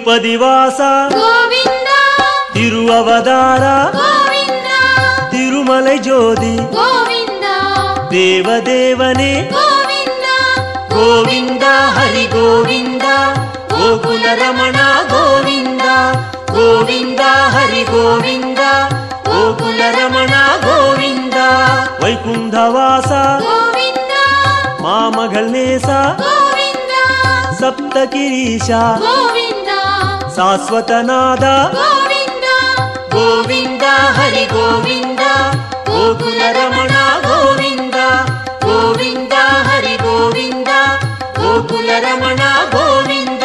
ತಿರುಪದಿವಾಸ ಗೋವಿಂದ ತಿರುವವತಾರ ಗೋವಿಂದ ತಿರುಮಲೈ ಜ್ಯೋತಿ ಗೋವಿಂದ ದೇವದೇವನೇ ಗೋವಿಂದ ಗೋವಿಂದ ಹರಿ ಗೋವಿಂದ ಗೋಕುಲ ರಮಣ ಗೋವಿಂದ ಗೋವಿಂದ ಹರಿ ಗೋವಿಂದ ಗೋಕುಲ ರಮಣ ಗೋವಿಂದ ವೈಕುಂಠವಾಸ ಗೋವಿಂದ ಮಾಮಗಳನೇಸ ಗೋವಿಂದ ಸಪ್ತಗಿರೀಶ ಗೋವಿಂದ ಶಾಶ್ವತನಾದ ಗೋವಿಂದ ಗೋವಿಂದ ಹರಿ ಗೋವಿಂದ ಗೋಕುಲ ರಮಣ ಗೋವಿಂದ ಗೋವಿಂದ ಹರಿ ಗೋವಿಂದ ಗೋಕುಲ ರಮಣ ಗೋವಿಂದ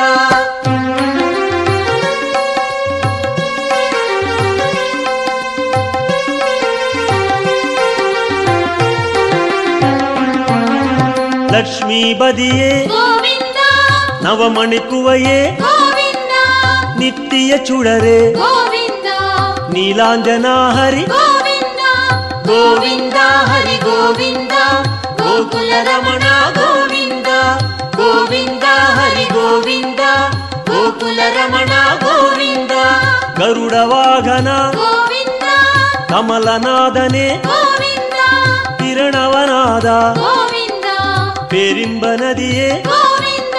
ಲಕ್ಷ್ಮೀ ಬದಿಯೇ ಗೋವಿಂದ ನವಮಣಿಕುವಯೇ ಗೋವಿಂದ ನಿತ್ಯ ಚುಡರೆ ಗೋವಿಂದ ನೀಲಾಂಜನ ಹರಿ ಗೋವಿಂದ ಗೋವಿಂದ ಹರಿ ಗೋವಿಂದ ಗೋಕುಲ ರಮಣ ಗೋವಿಂದ ಗೋವಿಂದ ಹರಿ ಗೋವಿಂದ ಗೋಕುಲ ರಮಣ ಗೋವಿಂದ ಗರುಡ ವಾಹನ ಗೋವಿಂದ ಕಮಲನಾದನೆ ಗೋವಿಂದ ಕಿರಣವನಾದ ಗೋವಿಂದ ಪೇರಿಂಬ ನದಿಯೇ ಗೋವಿಂದ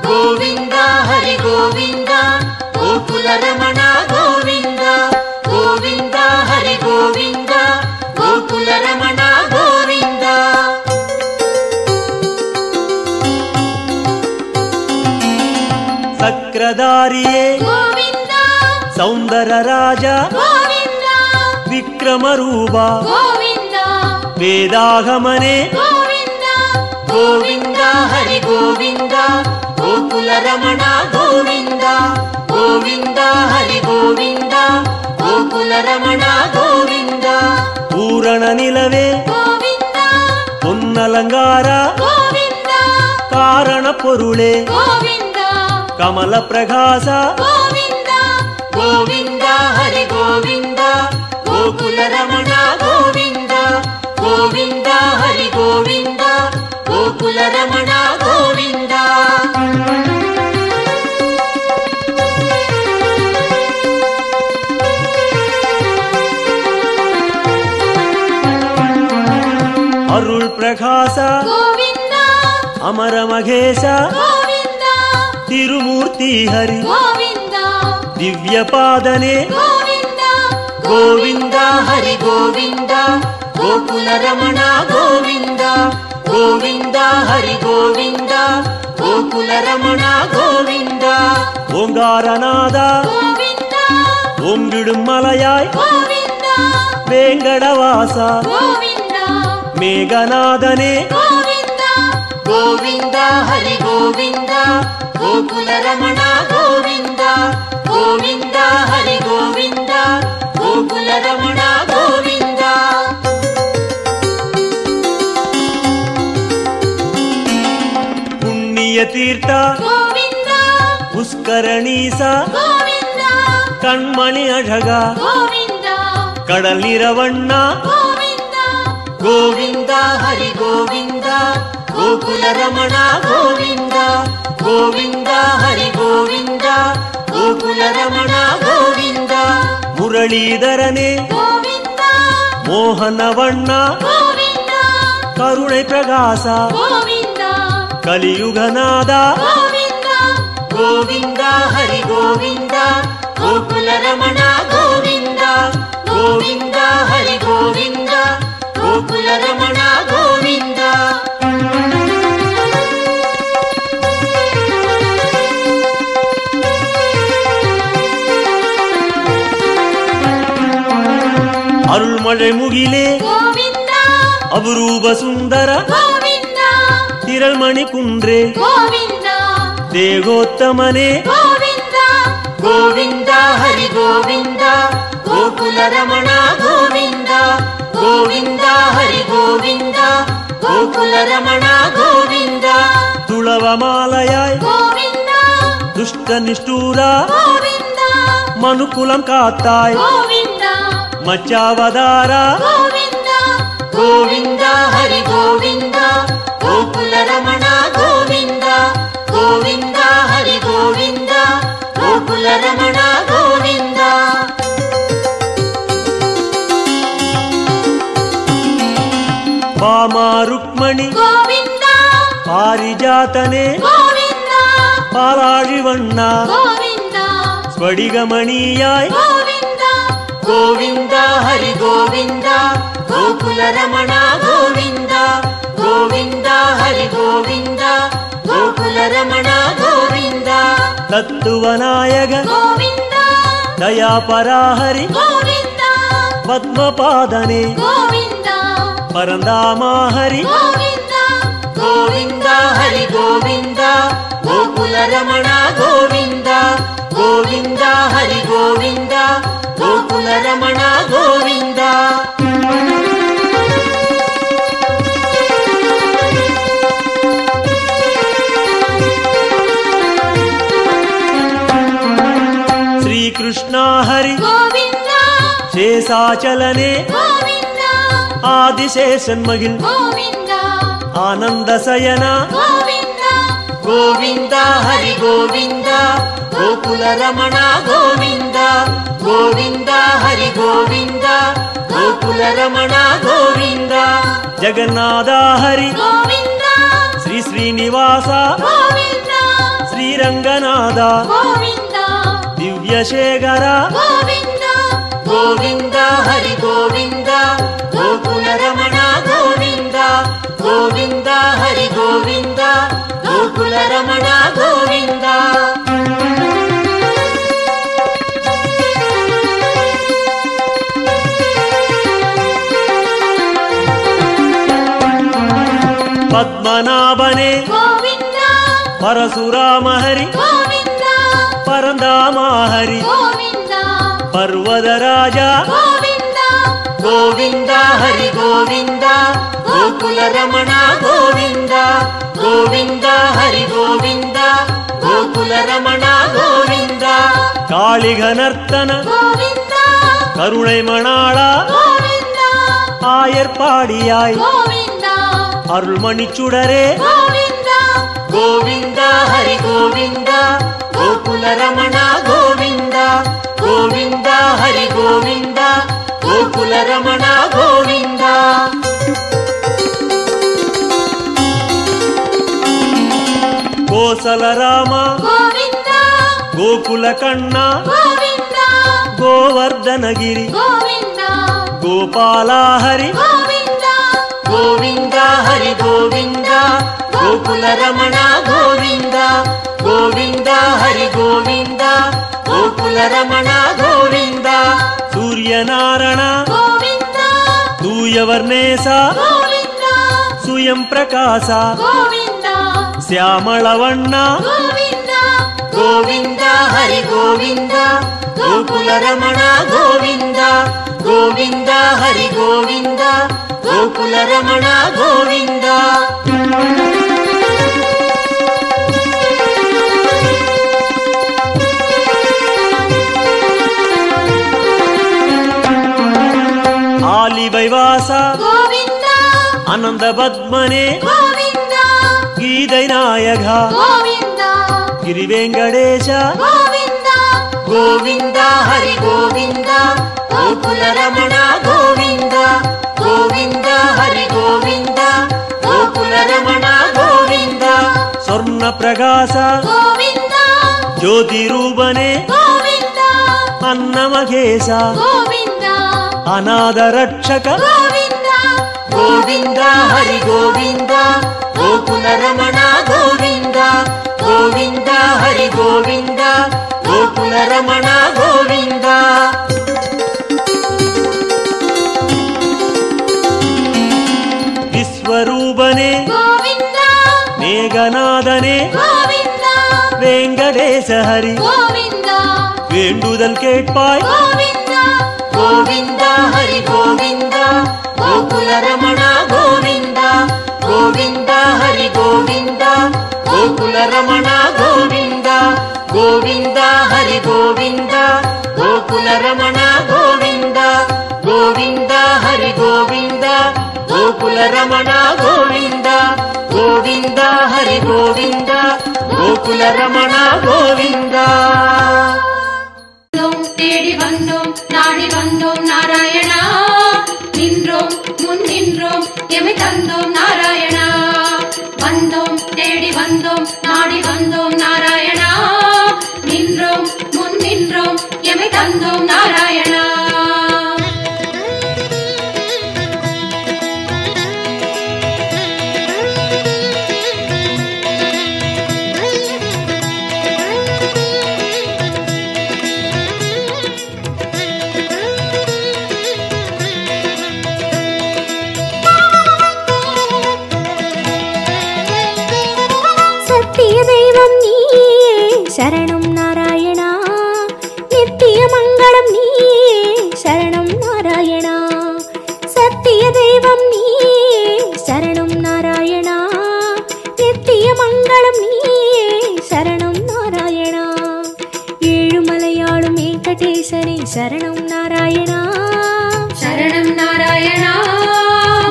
ಗೋವಿಂದ ಹರಿ ಗೋವಿಂದ ಗೋಕುಲ ರಮಣ ಗೋವಿಂದ ಗೋವಿಂದ ಹರಿ ಗೋವಿಂದ ಗೋಕುಲ ರಮಣ ಗೋವಿಂದ ಸಕ್ರಧಾರಿಯೇ ಗೋವಿಂದ ಸೌಂದರ ರಾಜ ಗೋವಿಂದ ವಿಕ್ರಮ ರೂಪ ಗೋವಿಂದ ವೇದಾಗಮನೆ ಗೋವಿಂದ ಗೋವಿಂದ ಹರಿ ಗೋವಿಂದ ಗೋಕುಲ ರಮಣ ಗೋವಿಂದ ಗೋವಿಂದ ಹರಿ ಗೋವಿಂದ ಗೋಕುಲ ರಮಣ ಗೋವಿಂದ ಪೂರಣ ನಿಲವೇ ಗೋವಿಂದ ಪೊನ್ನಲಂಗಾರ ಗೋವಿಂದ ಕಾರಣ ಪೊರುಳೆ ಗೋವಿಂದ ಕಮಲ ಪ್ರಕಾಶ ಗೋವಿಂದ ಗೋವಿಂದ ಹರಿ ಗೋವಿಂದ ಗೋಕುಲ ರಮಣ ಗೋವಿಂದ ಗೋವಿಂದ ಹರಿ ಗೋವಿಂದ ಗೋಕುಲ ರಮಣ ಗೋವಿಂದ ಅರುಳ್ ಪ್ರಕಾಶ ಗೋವಿಂದ ಅಮರ ಮಹೇಶ ಗೋವಿಂದ ತಿರುಮೂರ್ತಿ ಹರಿ ಗೋವಿಂದ ದಿವ್ಯ ಪಾದನೆ ಗೋವಿಂದ ಗೋವಿಂದ ಹರಿ ಗೋವಿಂದ ಗೋಕುಲ ರಮಣ ಗೋವಿಂದ ಗೋವಿಂದ ಹರಿ ಗೋವಿಂದ ಗೋಕುಲ ರಮಣ ಗೋವಿಂದ ಓಂಗಾರನಾದ ಗೋವಿಂದ ಓಂಗಿಡು ಮಲಯಾಯ್ ಗೋವಿಂದ ವೇಂಗಡವಾಸ ಗೋವಿಂದ ಮೇಘನಾದನೆ ಗೋವಿಂದ ಗೋವಿಂದ ಹರಿ ಗೋವಿಂದ ಗೋಕುಲ ರಮಣ ಗೋವಿಂದ ಗೋವಿಂದ ಹರಿ ಗೋವಿಂದ ಗೋಕುಲ ರಮಣ ಗೋವಿಂದ ಪುಣ್ಯ ತೀರ್ಥ ಗೋವಿಂದ ಪುಷ್ಕರಣೀಸ ಗೋವಿಂದ ಕಣ್ಮಣಿ ಅழಗ ಗೋವಿಂದ ಕಡಲಿರವಣ್ಣ ಗೋವಿಂದ ಗೋವಿಂದ ಹರಿ ಗೋವಿಂದ ಗೋಕುಲ ರಮಣ ಗೋವಿಂದ ಗೋವಿಂದ ಹರಿ ಗೋವಿಂದ ಗೋಕುಲ ರಮಣ ಗೋವಿಂದ ಮುರಳೀಧರನೇ ಗೋವಿಂದ ಮೋಹನವಣ್ಣ ಗೋವಿಂದ ಕರುಣೆ ಪ್ರಕಾಶ ಗೋವಿಂದ ಕಲಿಯುಗನಾದ ಗೋವಿಂದ ಗೋವಿಂದ ಹರಿ ಗೋವಿಂದ ಗೋಕುಲ ರಮಣ ಗೋವಿಂದ ಗೋವಿಂದ ಹರಿ ಗೋವಿಂದ ಗೋಕುಲ ರಮಣ ಗೋವಿಂದ ಅರುಳ್ಮಳೆ ಮುಗಿಲೆ ಗೋವಿಂದ ಅಪರೂಪ ಸುಂದರ ಗೋವಿಂದ ತಿರಳ್ಮಣಿ ಕುಂಡ್ರೆ ಗೋವಿಂದ ದೇಗೋತ್ತಮನೆ ಗೋವಿಂದ ಗೋವಿಂದ ಹರಿ ಗೋವಿಂದ ಗೋಕುಲ ರಮಣ ಗೋವಿಂದ ಗೋವಿಂದ ಹರಿ ಗೋವಿಂದ ಗೋಕುಲ ರಮಣ ಗೋವಿಂದ ತುಳವ ಮಾಲಯಾಯ್ ಗೋವಿಂದ ದುಷ್ಟ ನಿಷ್ಠೂರ ಗೋವಿಂದ ಮನುಕುಲಂ ಕಾತ್ತಾಯ್ ಗೋವಿಂದ ಮಚ್ಚಾವದಾರ ಗೋವಿಂದ ಗೋವಿಂದ ಹರಿ ಗೋವಿಂದ ಗೋಕುಲ ರಮಣ ಗೋವಿಂದ ಗೋವಿಂದ ಹರಿ ಗೋವಿಂದ ಗೋಕುಲ ಗೋಕುಲ ರಮಣ ಗೋವಿಂದ. ವಾಮ ರುಕ್ಮಣಿ ಗೋವಿಂದ ಪಾರಿಜಾತನೆ ಗೋವಿಂದ ಪಾಲಾழிವಣ್ಣ ಗೋವಿಂದ ಸ್ಫಟಿಕಮಣಿಯಾಯ್ ಗೋವಿಂದ ಗೋವಿಂದ ಹರಿ ಗೋವಿಂದ ಗೋಕುಲ ರಮಣ ಗೋವಿಂದ ಗೋವಿಂದ ಹರಿ ಗೋವಿಂದ ಗೋಕುಲ ರಮಣ ಗೋವಿಂದ. ತತ್ವನಾಯಕ ಗೋವಿಂದ ದಯಾಪರಾ ಹರಿ ಗೋವಿಂದ ಪದ್ಮಪಾದನೆ ಗೋವಿಂದ ಪರಂಧಾಮ ಹರಿ ಗೋವಿಂದ ಗೋವಿಂದ ಹರಿ ಗೋವಿಂದ ಗೋಕುಲ ರಮಣ ಗೋವಿಂದ ಗೋವಿಂದ ಹರಿ ಗೋವಿಂದ ಗೋಕುಲ ರಮಣ ಗೋವಿಂದ. ಶ್ರೀಕೃಷ್ಣ ಹರಿ ಗೋವಿಂದ ಶೇಷಾಚಲನೆ ಗೋವಿಂದ ಆದಿಶೇಷನ್ಮಗಿಲ್ ಗೋವಿಂದ ಆನಂದ ಸಯನ ಗೋವಿಂದ ಗೋವಿಂದ ಹರಿ ಗೋವಿಂದ ಗೋಕುಲ ರಮಣ ಗೋವಿಂದ ಗೋವಿಂದ ಹರಿ ಗೋವಿಂದ ಗೋಕುಲ ರಮಣ ಗೋವಿಂದ. ಜಗನ್ನಾಥ ಹರಿ ಗೋವಿಂದ ಶ್ರೀ ಶ್ರೀನಿವಾಸ ಗೋವಿಂದ ಶ್ರೀರಂಗನಾಥ ಗೋವಿಂದ ದಿವ್ಯಶೇಖರ ಗೋವಿಂದ ಗೋವಿಂದ ಹರಿ ಗೋವಿಂದ ಗೋಕುಲ ರಮಣ ಗೋವಿಂದ ಗೋವಿಂದ ಹರಿ ಗೋವಿಂದ ಗೋಕುಲ ರಮಣ ಗೋವಿಂದ. ಪದ್ಮನಾಭನೆ ಗೋವಿಂದ ಪರಶುರಾಮ ಹರಿ ಗೋವಿಂದ ಪರಂಧಾಮ ಹರಿ ಗೋವಿಂದ ಪರ್ವತ ರಾಜ ಗೋವಿಂದ ಗೋವಿಂದ ಹರಿ ಗೋವಿಂದ ಗೋಕುಲ ರಮಣ ಗೋವಿಂದ ಗೋವಿಂದ ಹರಿ ಗೋವಿಂದ ಗೋಕುಲ ರಮಣ ಗೋವಿಂದ. ಕಾಳಿಘನರ್ತನ ಗೋವಿಂದ கருணை மணாளா கோவிந்தா ஆயர்பாடியாய் கோவிந்தா அருள்மணி சுடரே கோவிந்தா கோவிந்தா ஹரி கோவிந்தா கோகுல ரமணா கோவிந்தா கோவிந்தா ஹரி கோவிந்தா கோகுல ரமணா கோவிந்தா. கோசல ராமா கோவிந்தா கோகுல கண்ணா கோவிந்தா கோவர்தனகிரி கோவிந்தா கோபாலா ஹரி கோவிந்தா கோவிந்தா ஹரி கோவிந்தா கோகுல ரமணா கோவிந்தா கோவிந்தா ஹரி கோவிந்தா கோகுல ரமணா கோவிந்தா. சூரியநாராயண கோவிந்தா தூயவர்ணேசா கோவிந்தா சுயம் பிரகாசா கோவிந்தா ಶ್ಯಾಮಳವಣ್ಣ கோவிந்தா ಗೋವಿಂದ ಹರಿ ಗೋವಿಂದ ಗೋಕುಲ ರಮಣ ಗೋವಿಂದ ಗೋವಿಂದ ಹರಿ ಗೋವಿಂದ ಗೋಕುಲ ರಮಣ ಗೋವಿಂದ. ಆಲಿ ವೈವಾಸ கோவிந்தா ಆನಂದ ಪದ್ಮನೆ கோவிந்தா ಗೀದೈ ನಾಯಕ கோவிந்தா ಗಿರಿ ವೆಂಕಟೇಶ கோவிந்தா ಗೋವಿಂದ ಹರಿ ಗೋವಿಂದ ಗೋಕುಲ ರಮಣ ಗೋವಿಂದ ಗೋವಿಂದ ಹರಿ ಗೋವಿಂದ ಗೋಕುಲ ರಮಣ ಗೋವಿಂದ. ಸ್ವರ್ಣ ಪ್ರಕಾಶ கோவிந்தா ಜ್ಯೋತಿ ರೂಪನೆ கோவிந்தா ಅನ್ನ ಮಹೇಶ கோவிந்தா ಅನಾಥ ರಕ್ಷಕ கோவிந்தா ಗೋವಿಂದ ಹರಿ ಗೋವಿಂದ ಗೋಕುಲ ರಮಣ ಗೋವಿಂದ ಗೋವಿಂದ ಹರಿ ಗೋವಿಂದ ಗೋಕುಲ ರಮಣ ಗೋವಿಂದ. ವಿಶ್ವರೂಪನೆ கோவிந்தா ಮೇಘನಾದನೆ கோவிந்தா ವೆಂಕಟೇಶ ಹರಿ கோவிந்தா வேண்டுதல் கேட்பாய் கோவிந்தா ಗೋವಿಂದ ಹರಿ ಗೋವಿಂದ ಗೋಕುಲ ರಮಣ ಗೋವಿಂದ ಗೋವಿಂದ ಹರಿ ಗೋವಿಂದ ಗೋಕುಲ ರಮಣ ಗೋವಿಂದ ಗೋವಿಂದ ಹರಿ ಗೋವಿಂದ ಗೋಕುಲ ರಮಣ ಗೋವಿಂದ ಗೋವಿಂದ ಹರಿ ಗೋವಿಂದ ಗೋಕುಲ ರಮಣ ಗೋವಿಂದ ಗೋವಿಂದ ಹರಿ ಗೋವಿಂದ ಗೋಕುಲ ರಮಣ ಗೋವಿಂದ. வந்தோம் நாடி வந்தோம் நாராயணா, நின்றோம் முன் நின்றோம் எமை தந்தோம் நாராயணா. வந்தோம் தேடி வந்தோம் நாடி வந்தோம் நாராயணா, நின்றோம் முன் நின்றோம் எமை தந்தோம் நாராயணா. சரணம் நாராயணா, நித்திய மங்களம் நீயே சரணம் நாராயணா. சத்திய தெய்வம் நீயே சரணம் நாராயணா, நித்திய மங்களம் நீயே சரணம் நாராயணா. ஏழுமலையாளும் வெங்கடேசனே சரணம் நாராயணா, சரணம் நாராயணா.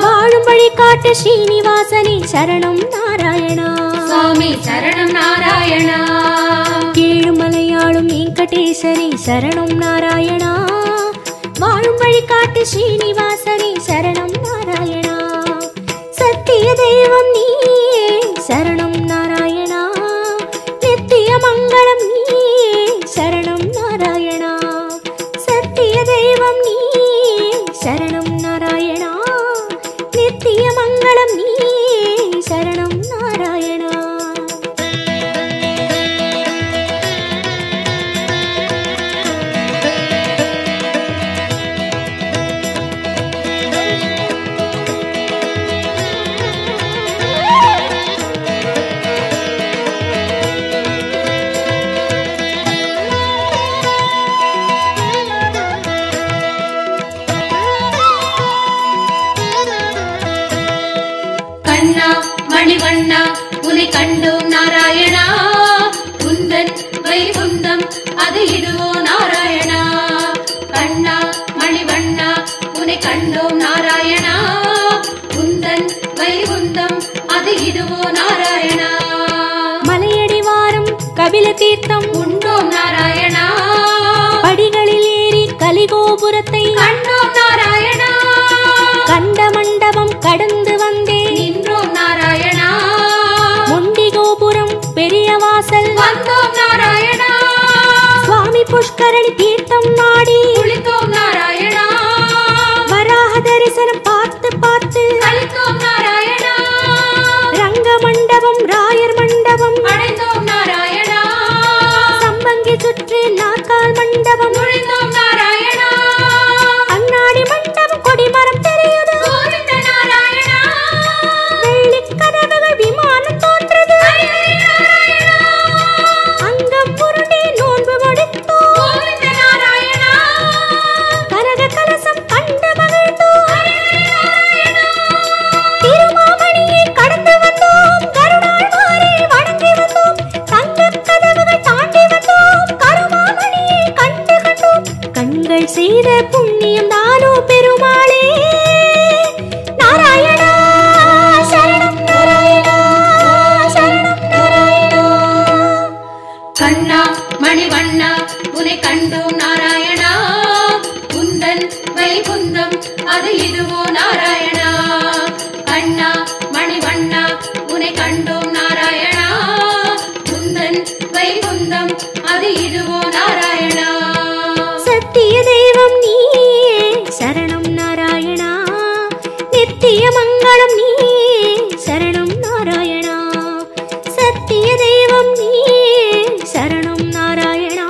வாழும் வழி காட்டு ஸ்ரீனிவாசனே சரணம் நாராயணா, சுவாமி சரணம் நாராயணா. ஏழுமலையாளும் வெங்கடேசனே சரணம் நாராயணா, வாழும் வழி காட்டு ஸ்ரீனிவாசனே சரணம் நாராயணா. சத்திய தெய்வம் நீயே சரணம் நாராயணா, நித்திய மங்களம் நீயே சரணம் நாராயணா. சத்திய தெய்வம் நீயே சரணம் நாராயணா, நித்திய மங்களம் நீயே சரணம் நாராயணா. கண்ணா மணிவண்ணா உனை கண்டோம் நாராயணா, உந்தன் வைகுந்தம் அது இதுவோ நாராயணா. கண்ணா மணிவண்ணா உனை கண்டோம் நாராயணா, உந்தன் வைகுந்தம் அது இதுவோ நாராயணா. மலையடி வாரம் கபில தீர்த்தம் உண்டோம் நாராயணா, படிகளில் ஏறி கலிகோபுரத்தை கண்டோம் நாராயணா. கண்ட மண்டபம் கடந்து வந்தேன் நின்றோம் நாராயணா, முண்டி கோபுரம் பெரிய வாசல் வந்தோம் நாராயணா. சுவாமி புஷ்கரணி தீர்த்தம் நாடி குளித்தோம் நாராயணா, வராக தரிசனம் பார்த்து பார்த்து கழித்தோம் நாராயணா. ரங்க மண்டபம் ராயர் மண்டபம் அடைந்தோம் நாராயணா, சம்பங்கி சுற்றி நாற்கால் மண்டபம் நுழைந்தோம் நாராயணா. அண்ணாடி மண்டபம் கொடிமரம் தெரியுது, கோவிந்த நாராயணா, வெள்ளி கதவுகள் விமானம் தோன்றது, நாராயணா. அங்கம் புருண்டி நோன்பு முடித்தோம், கோவிந்த நாராயணா, கனக கலசம் கண்டு மகிழ்ந்தோம், திருமாமணியை கடந்து வந்தோம், கருணாழ்வாரை வணங்கி வந்தோம், தங்கக் கதவுகள் தாண்டி வந்தோம், கருமாமணியை கண்டு கண்டோம். கண்கள் செய்த புண்ணியம் தானோ பெருமாளே நாராயணா, சரணம் நாராயணா, சரணம் நாராயணா. கண்ணா மணிவண்ணா உனை கண்டோம் நாராயணா, உந்தன் வைகுந்தம் அது இதுவோ நாராயணா. கண்ணா மணிவண்ணா உனை கண்டோம் நாராயணா, உந்தன் வைகுந்தம் அது இதுவோ நாராயணா. சத்திய தெய்வம் நீயே சரணம் நாராயணா, நித்திய மங்களம் நீயே சரணம் நாராயணா. சத்திய தெய்வம் நீயே சரணம் நாராயணா,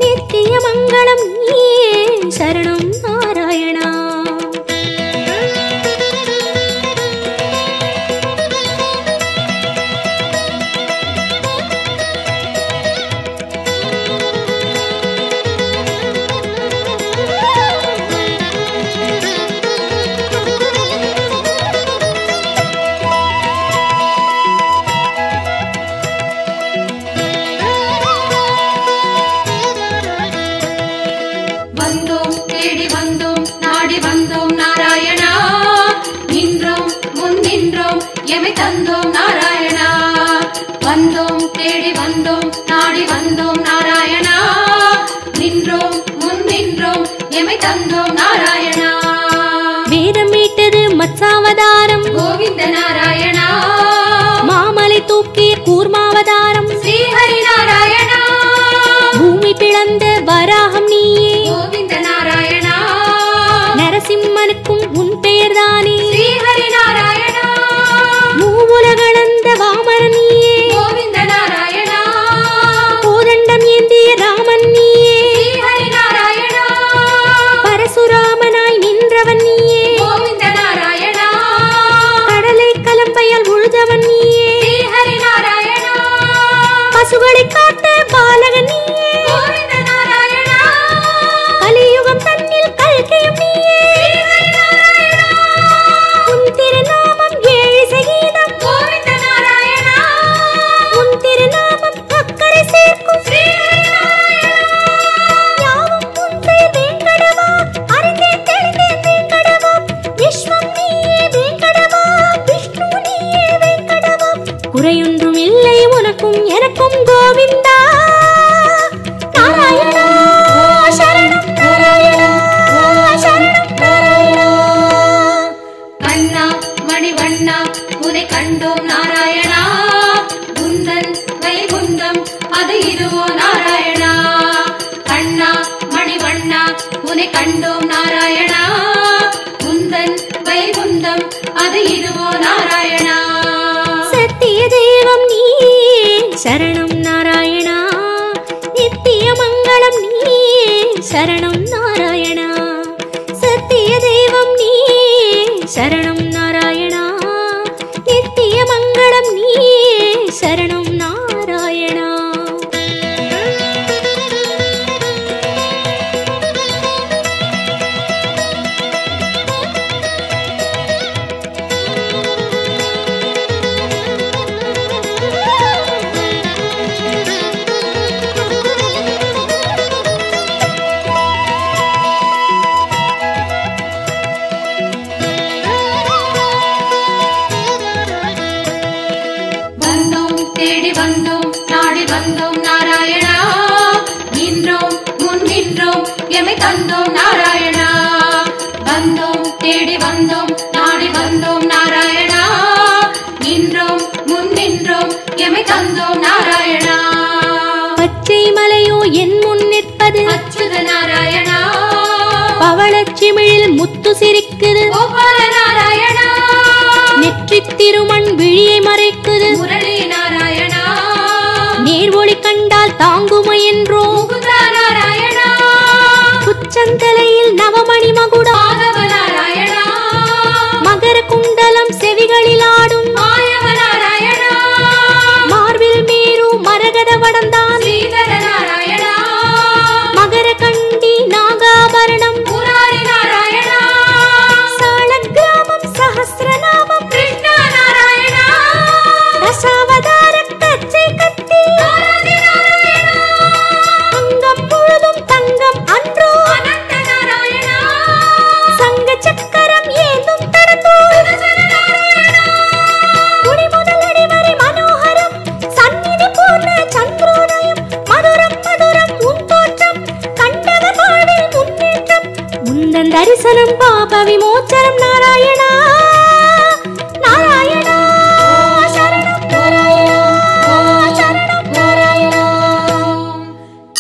நித்திய மங்களம் நீயே சரணம் நாராயணா. வந்தோம் தேடி வந்தோம் நாடி வந்தோம் நாராயணா, நின்றோம் முன் நின்றோம் எமை தந்தோம் நாராயணா. வந்தோம் தேடி வந்தோம் நாடி வந்தோம் நாராயணா, நின்றோம் முன் நின்றோம் எமை தந்தோம் நாராயணா. வேதம் மீட்டது மத்சாவதாரம் கோவிந்த நாராயணா. மாமலை தூக்கிய கூர்மாவதாரம் ஸ்ரீஹரி நாராயணா. பூமி பிளந்த வராகம் நீயே கோவிந்த நாராயணா. நரசிம்மனுக்கும் உன் பெயர்தானே ஸ்ரீஹரி நாராயணா. மூவுலகளந்த வாமன நீயே கோவிந்த நாராயணா. கோதண்டம் ஏந்திய ராமன் நீயே ஸ்ரீஹரி நாராயணா. பரசுராமனாய் நின்றவன் நீயே கோவிந்த நாராயணா. கடலை கலம்பையால் உழுதவன் நீயே ஸ்ரீஹரி நாராயணா. பசுகளை காத்த பாலகன் நீயே கோவிந்த நாராயணா. கலியுகம் தன்னில் கல்கையும் நீயே ஸ்ரீஹரி நாராயணா. உன் திருநாமம் ஏழிசை கீதம் கோவிந்த நாராயணா. உன் திருநாமம் அக்கறை சேர்க்கும் ஸ்ரீஹரி நாராயணா. யாவும் உன் பெயர் வேங்கடவா அறிந்தேன் தெளிந்தேன் வேங்கடவா விஸ்வம் நீயே வேங்கடவா விஷ்ணு நீயே வேங்கடவா குறையொன்றும் இல்லை உனக்கும் எனக்கும் கோவிந்தா நாராயணா சரணம் நாராயணா சரணம் நாராயணா. கண்ணா மணிவண்ணா உனை கண்டோம் நாராயணா. குந்தன் வைகுந்தம் அது இதுவோ நாராயணா. கண்ணா மணிவண்ணா உனை கண்டோம் நாராயணா. குந்தன் வைகுந்தம் அது இதுவோ நாராயணா. சத்திய தெய்வம் நீயே சரணம் நாராயணா. நித்திய மங்களம் நீயே சரணம் நாராயணா. சத்திய தெய்வம் நீயே சரணம் நாராயணா. நித்திய மங்களம் நீயே சரணம் நாராயணா. வந்தோம் தேடி வந்தோம் நாடி வந்தோம் நாராயணா. நின்றோம் முன் நின்றோம் எமை தந்தோம் நாராயணா. வந்தோம் தேடி வந்தோம் நாடி வந்தோம் நாராயணா. நின்றோம் முன் நின்றோம் எமை தந்தோம் நாராயணா. பச்சை மலையோ என் முன் நிற்பது அச்சுத நாராயணா. பவளச்சிமிழில் முத்து சிரிக்குது கோபால நாராயணா. நெற்றித் திருமண் விழியை மறைக்குது முரளி நாராயணா. நேர்வொளி கண்டால் தாங்குமோ என்றோ முகுந்தா நாராயணா. உச்சந்தலையில் நவமணி மகுடம் மாதவ நாராயணா. மகர குண்டலம் செவிகளில் ஆடும் மாயவ நாராயணா. மார்பில் மேரு மரகத வடந்தான் ஸ்ரீதர நாராயணா. மகர கண்டி நாகாபரணம் முராரி நாராயணா. சாலக்கிராமம் சஹஸ்ரநாமம் கிருஷ்ணா நாராயணா. தசாவதார கச்சை கத்தி ஆராதி நாராயணா. அங்கம் முழுதும் தங்கம் அன்றோ அனந்த நாராயணா. சங்க சக்கரம் ஏந்தும் தடந்தோ சுதர்சன நாராயணா. குடி முதலடி வரை மனோகரம் சந்நிதி பூர்ண சந்திரோதயம் மதுரம் மதுரம் உன் தோற்றம் கண்டவர் வாழ்வில் முன்னேற்றம் முந்தன் தரிசனம் பாப விமோச்சனம் நாராயணா நாராயணா சரணம் நாராயணா சரணம் நாராயணா.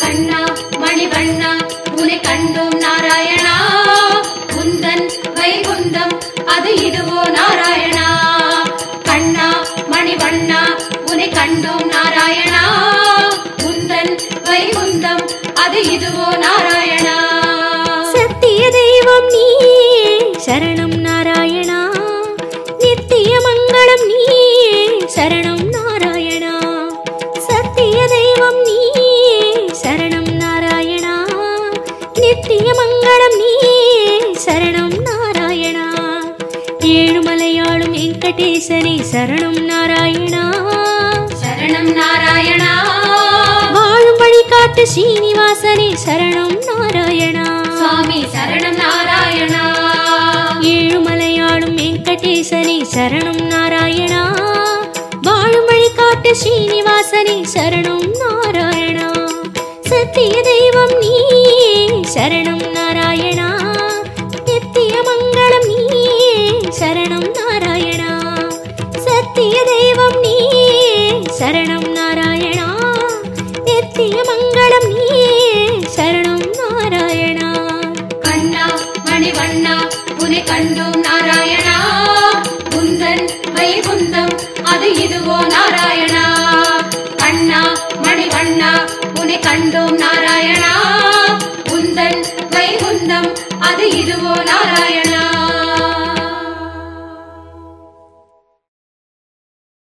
கண்ணா மணிவண்ணா உனை கண்டோம் நாராயணா. குந்தன் வைகுந்தம் அது இதுவோ நாராயணா. கண்ணா மணிவண்ணா உனை கண்டோம் நாராயணா. குந்தன் வைகுந்தம் அது இதுவோ நாராயணா. சத்திய தெய்வம் நீயே சரணம் நாராயணா. நித்திய மங்களம் நீயே சரணம் நாராயணா. சத்திய தெய்வம் நீயே சரணம் நாராயணா. நித்திய மங்களம் நீயே சரணம் நாராயணா. ஏழுமலையாளும் வெங்கடேசனே சரணம் நாராயணா. சரணம் நாராயணா. வாழும் வழிகாட்டு ஸ்ரீனிவாசனே சரணம் நாராயணா. சுவாமி சரணம் நாராயணா. ஏழுமலையாளும் வெங்கடேசனே சரணம் நாராயணா. வாழும் வழிகாட்டு ஸ்ரீனிவாசனே சரணம் நாராயணா. சத்திய தெய்வம் நீயே சரணம் நாராயணா நித்திய மங்களம் நீயே சரணம் நாராயணா சத்திய தெய்வம் நீயே சரணம் நாராயணா நித்திய மங்களம் நீயே சரணம் நாராயணா கண்ணா மணிவண்ணா உன்னை கண்டோம் நாராயணா குந்தன் வைகுந்தம் அது இதுவோ நாராயணா கண்ணா மணிவண்ணா உன்னை கண்டோம் நாராயணா குந்தன் வைகுந்தம் அது இதுவோ நாராயணா